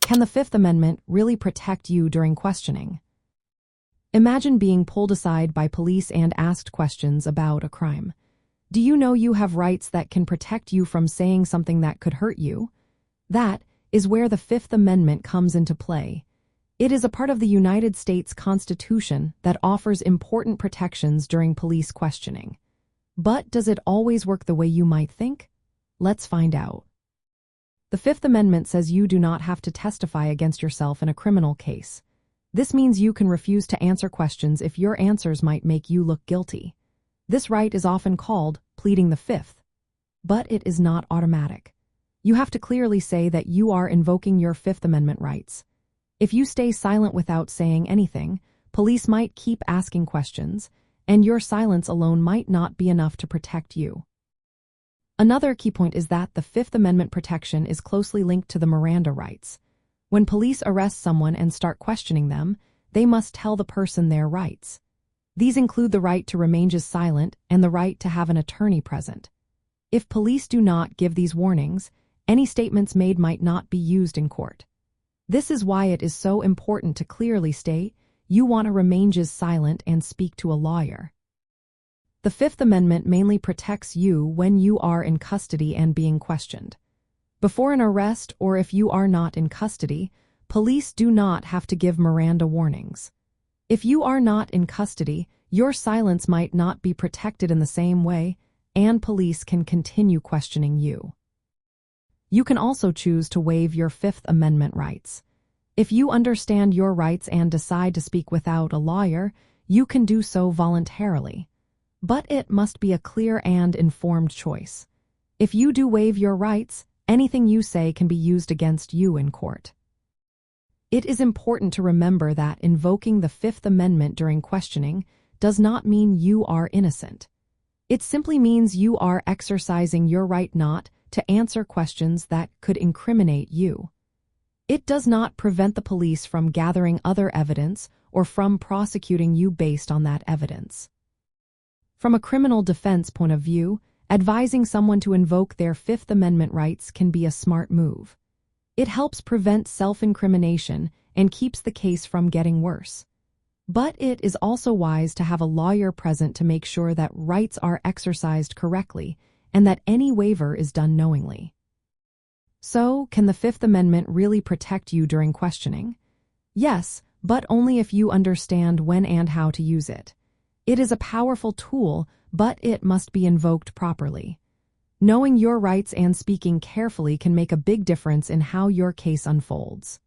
Can the Fifth Amendment really protect you during questioning? Imagine being pulled aside by police and asked questions about a crime. Do you know you have rights that can protect you from saying something that could hurt you? That is where the Fifth Amendment comes into play. It is a part of the United States Constitution that offers important protections during police questioning. But does it always work the way you might think? Let's find out. The Fifth Amendment says you do not have to testify against yourself in a criminal case. This means you can refuse to answer questions if your answers might make you look guilty. This right is often called pleading the Fifth, but it is not automatic. You have to clearly say that you are invoking your Fifth Amendment rights. If you stay silent without saying anything, police might keep asking questions, and your silence alone might not be enough to protect you. Another key point is that the Fifth Amendment protection is closely linked to the Miranda rights. When police arrest someone and start questioning them, they must tell the person their rights. These include the right to remain just silent and the right to have an attorney present. If police do not give these warnings, any statements made might not be used in court. This is why it is so important to clearly state you want to remain just silent and speak to a lawyer. The Fifth Amendment mainly protects you when you are in custody and being questioned. Before an arrest or if you are not in custody, police do not have to give Miranda warnings. If you are not in custody, your silence might not be protected in the same way, and police can continue questioning you. You can also choose to waive your Fifth Amendment rights. If you understand your rights and decide to speak without a lawyer, you can do so voluntarily. But it must be a clear and informed choice. If you do waive your rights, anything you say can be used against you in court. It is important to remember that invoking the Fifth Amendment during questioning does not mean you are innocent. It simply means you are exercising your right not to answer questions that could incriminate you. It does not prevent the police from gathering other evidence or from prosecuting you based on that evidence. From a criminal defense point of view, advising someone to invoke their Fifth Amendment rights can be a smart move. It helps prevent self-incrimination and keeps the case from getting worse. But it is also wise to have a lawyer present to make sure that rights are exercised correctly and that any waiver is done knowingly. So, can the Fifth Amendment really protect you during questioning? Yes, but only if you understand when and how to use it. It is a powerful tool, but it must be invoked properly. Knowing your rights and speaking carefully can make a big difference in how your case unfolds.